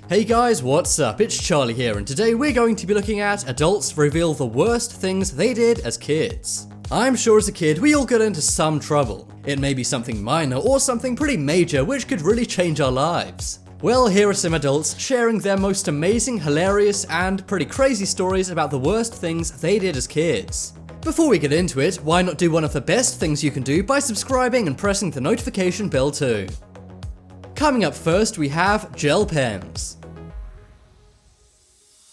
Hey guys, what's up? It's Charlie here, and today we're going to be looking at adults reveal the worst things they did as kids. I'm sure as a kid we all got into some trouble. It may be something minor or something pretty major which could really change our lives. Well, here are some adults sharing their most amazing, hilarious, and pretty crazy stories about the worst things they did as kids. Before we get into it, why not do one of the best things you can do by subscribing and pressing the notification bell too. Coming up first, we have gel pens.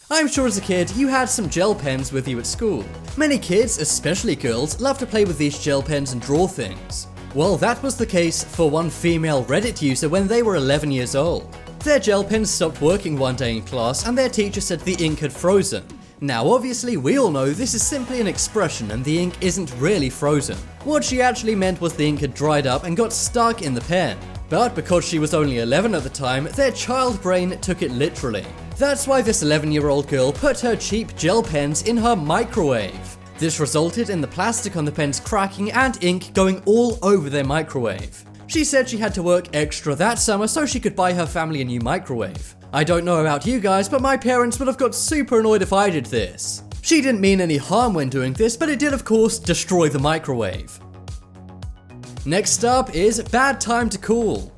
I'm sure as a kid you had some gel pens with you at school. Many kids, especially girls, love to play with these gel pens and draw things. Well, that was the case for one female Reddit user when they were 11 years old. Their gel pens stopped working one day in class and their teacher said the ink had frozen. Now obviously we all know this is simply an expression and the ink isn't really frozen. What she actually meant was the ink had dried up and got stuck in the pen. But because she was only 11 at the time, their child brain took it literally. That's why this 11-year-old girl put her cheap gel pens in her microwave. This resulted in the plastic on the pens cracking and ink going all over their microwave. She said she had to work extra that summer so she could buy her family a new microwave. I don't know about you guys, but my parents would have got super annoyed if I did this. She didn't mean any harm when doing this, but it did of course destroy the microwave. Next up is bad time to call.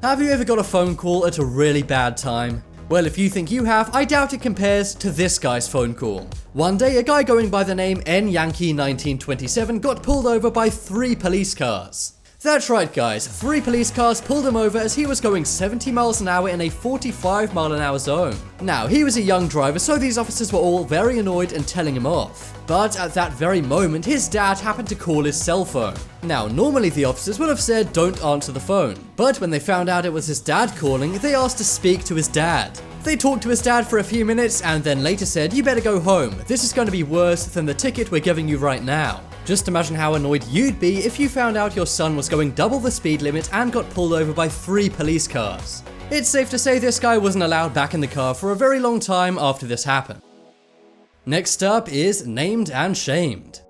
Have you ever got a phone call at a really bad time? Well, if you think you have, I doubt it compares to this guy's phone call. One day, a guy going by the name N Yankee 1927 got pulled over by 3 police cars. That's right guys, 3 police cars pulled him over as he was going 70 miles an hour in a 45 mile an hour zone. Now, he was a young driver, so these officers were all very annoyed and telling him off. But at that very moment, his dad happened to call his cell phone. Now, normally the officers would have said don't answer the phone, but when they found out it was his dad calling, they asked to speak to his dad. They talked to his dad for a few minutes and then later said, "You better go home. This is going to be worse than the ticket we're giving you right now." Just imagine how annoyed you'd be if you found out your son was going double the speed limit and got pulled over by 3 police cars. It's safe to say this guy wasn't allowed back in the car for a very long time after this happened. Next up is named and shamed.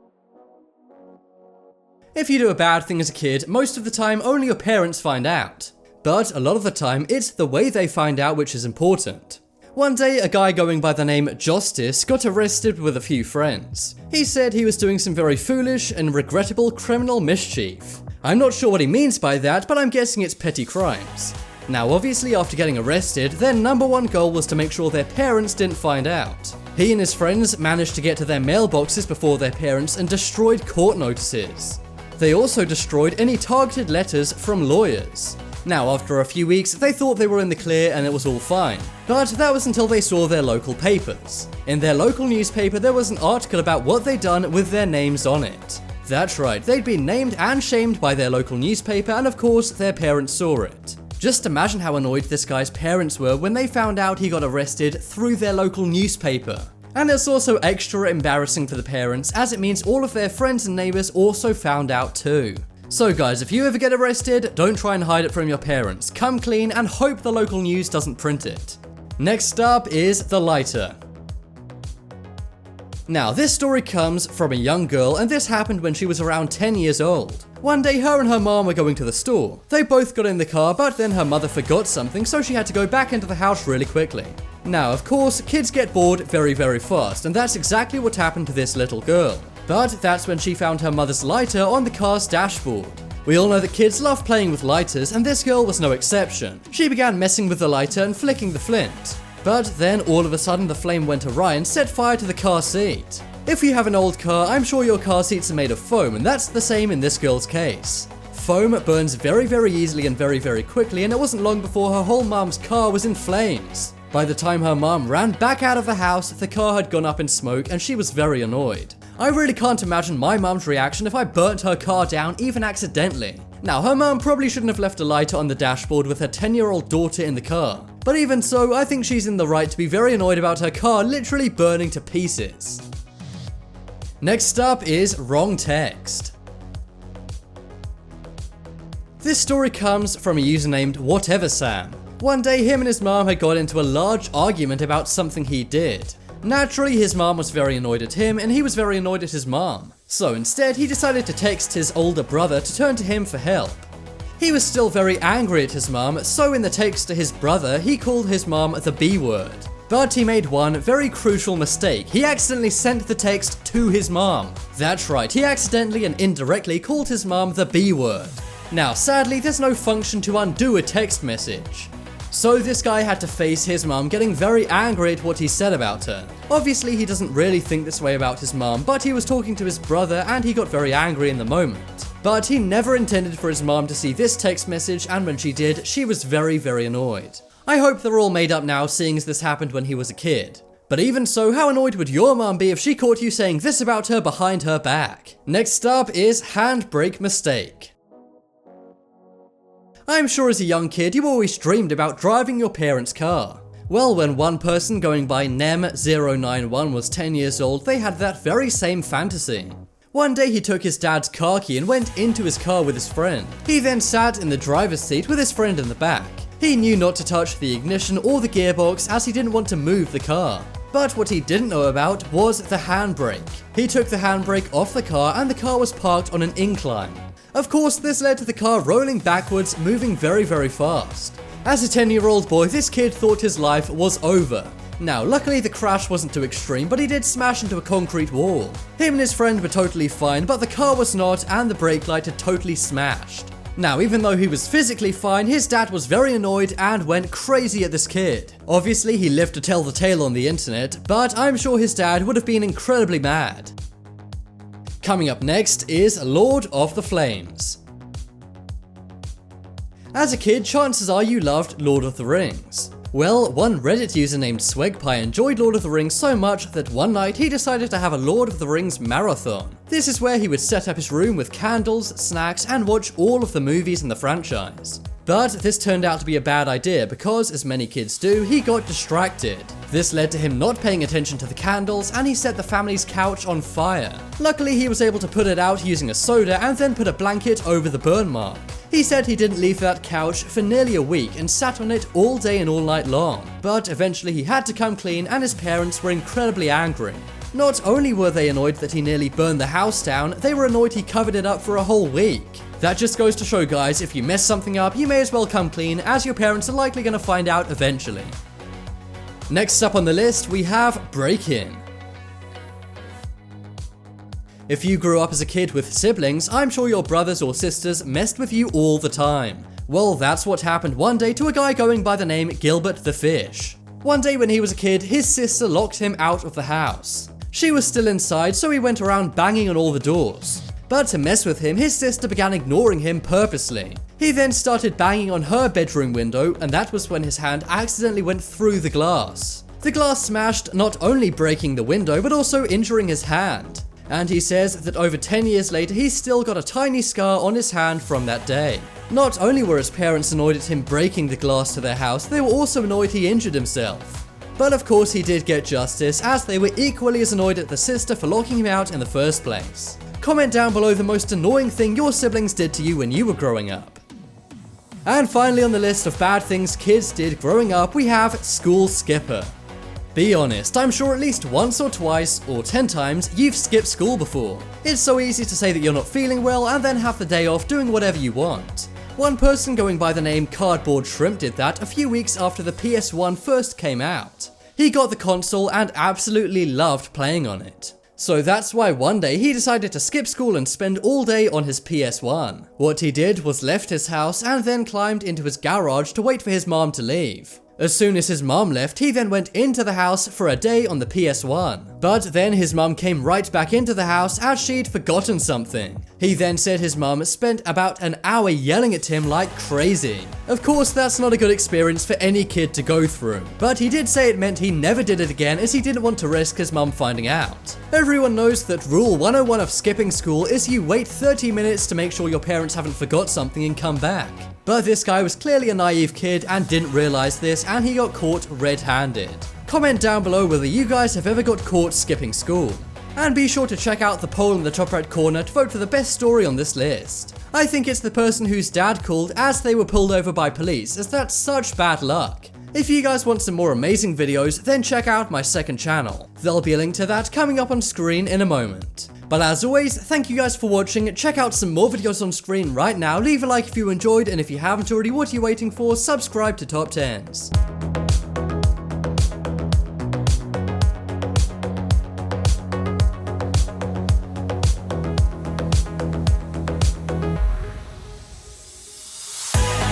If you do a bad thing as a kid, most of the time only your parents find out. But a lot of the time, it's the way they find out which is important. One day, a guy going by the name Justice got arrested with a few friends. He said he was doing some very foolish and regrettable criminal mischief. I'm not sure what he means by that, but I'm guessing it's petty crimes. Now obviously after getting arrested, their number one goal was to make sure their parents didn't find out. He and his friends managed to get to their mailboxes before their parents and destroyed court notices. They also destroyed any targeted letters from lawyers. Now, after a few weeks, they thought they were in the clear and it was all fine. But that was until they saw their local papers. In their local newspaper, there was an article about what they'd done with their names on it. That's right, they'd been named and shamed by their local newspaper, and of course, their parents saw it. Just imagine how annoyed this guy's parents were when they found out he got arrested through their local newspaper. And it's also extra embarrassing for the parents, as it means all of their friends and neighbors also found out too. So guys, if you ever get arrested, don't try and hide it from your parents. Come clean and hope the local news doesn't print it. Next up is the lighter. Now, this story comes from a young girl, and this happened when she was around 10 years old. One day, her and her mom were going to the store. They both got in the car, but then her mother forgot something, so she had to go back into the house really quickly. Now, of course, kids get bored very fast, and that's exactly what happened to this little girl. But that's when she found her mother's lighter on the car's dashboard. We all know that kids love playing with lighters, and this girl was no exception. She began messing with the lighter and flicking the flint. But then all of a sudden the flame went awry and set fire to the car seat. If you have an old car, I'm sure your car seats are made of foam, and that's the same in this girl's case. Foam burns very easily and very quickly, and it wasn't long before her whole mom's car was in flames. By the time her mom ran back out of the house, the car had gone up in smoke and she was very annoyed. I really can't imagine my mom's reaction if I burnt her car down even accidentally. Now, her mom probably shouldn't have left a lighter on the dashboard with her 10-year-old daughter in the car. But even so, I think she's in the right to be very annoyed about her car literally burning to pieces. Next up is wrong text. This story comes from a user named WhateverSam. One day, him and his mom had got into a large argument about something he did. Naturally, his mom was very annoyed at him and he was very annoyed at his mom. So instead, he decided to text his older brother to turn to him for help. He was still very angry at his mum, so in the text to his brother, he called his mum the B word. But he made one very crucial mistake. He accidentally sent the text to his mom. That's right, he accidentally and indirectly called his mom the B word. Now, sadly, there's no function to undo a text message. So this guy had to face his mum getting very angry at what he said about her. Obviously, he doesn't really think this way about his mum, but he was talking to his brother and he got very angry in the moment. But he never intended for his mom to see this text message, and when she did, she was very, very annoyed. I hope they're all made up now, seeing as this happened when he was a kid. But even so, how annoyed would your mum be if she caught you saying this about her behind her back? Next up is handbrake mistake. I'm sure as a young kid you always dreamed about driving your parents' car. Well, when one person going by Nem091 was 10 years old, they had that very same fantasy. One day he took his dad's car key and went into his car with his friend. He then sat in the driver's seat with his friend in the back. He knew not to touch the ignition or the gearbox as he didn't want to move the car. But what he didn't know about was the handbrake. He took the handbrake off the car and the car was parked on an incline. Of course, this led to the car rolling backwards, moving very, very fast. As a 10-year-old boy, this kid thought his life was over. Now, luckily the crash wasn't too extreme, but he did smash into a concrete wall. Him and his friend were totally fine, but the car was not, and the brake light had totally smashed. Now, even though he was physically fine, his dad was very annoyed and went crazy at this kid. Obviously, he lived to tell the tale on the internet, but I'm sure his dad would have been incredibly mad. Coming up next is Lord of the Flames. As a kid, chances are you loved Lord of the Rings. Well, one Reddit user named Swegpie enjoyed Lord of the Rings so much that one night he decided to have a Lord of the Rings marathon. This is where he would set up his room with candles, snacks, and watch all of the movies in the franchise. But this turned out to be a bad idea because, as many kids do, he got distracted. This led to him not paying attention to the candles, and he set the family's couch on fire. Luckily, he was able to put it out using a soda and then put a blanket over the burn mark. He said he didn't leave that couch for nearly a week and sat on it all day and all night long. But eventually he had to come clean and his parents were incredibly angry. Not only were they annoyed that he nearly burned the house down, they were annoyed he covered it up for a whole week. That just goes to show, guys, if you mess something up, you may as well come clean, as your parents are likely going to find out eventually. Next up on the list, we have break-in. If you grew up as a kid with siblings, I'm sure your brothers or sisters messed with you all the time. Well, that's what happened one day to a guy going by the name Gilbert the Fish. One day when he was a kid, his sister locked him out of the house. She was still inside, so he went around banging on all the doors. But to mess with him, his sister began ignoring him purposely. He then started banging on her bedroom window, and that was when his hand accidentally went through the glass. The glass smashed, not only breaking the window, but also injuring his hand. And he says that over 10 years later, he's still got a tiny scar on his hand from that day. Not only were his parents annoyed at him breaking the glass to their house, they were also annoyed he injured himself. But of course he did get justice, as they were equally as annoyed at the sister for locking him out in the first place. Comment down below the most annoying thing your siblings did to you when you were growing up. And finally on the list of bad things kids did growing up, we have school skipper. Be honest, I'm sure at least once or twice, or 10 times, you've skipped school before. It's so easy to say that you're not feeling well and then have the day off doing whatever you want. One person going by the name Cardboard Shrimp did that a few weeks after the PS1 first came out. He got the console and absolutely loved playing on it. So that's why one day he decided to skip school and spend all day on his PS1. What he did was left his house and then climbed into his garage to wait for his mom to leave. As soon as his mom left, he then went into the house for a day on the PS1. But then his mom came right back into the house as she'd forgotten something. He then said his mom spent about an hour yelling at him like crazy. Of course, that's not a good experience for any kid to go through, but he did say it meant he never did it again as he didn't want to risk his mom finding out. Everyone knows that rule 101 of skipping school is you wait 30 minutes to make sure your parents haven't forgot something and come back. But this guy was clearly a naive kid and didn't realize this, and he got caught red-handed. Comment down below whether you guys have ever got caught skipping school. And be sure to check out the poll in the top right corner to vote for the best story on this list. I think it's the person whose dad called as they were pulled over by police, as that's such bad luck. If you guys want some more amazing videos, then check out my second channel. There'll be a link to that coming up on screen in a moment. But as always, thank you guys for watching. Check out some more videos on screen right now. Leave a like if you enjoyed, and if you haven't already, what are you waiting for? Subscribe to Top 10s.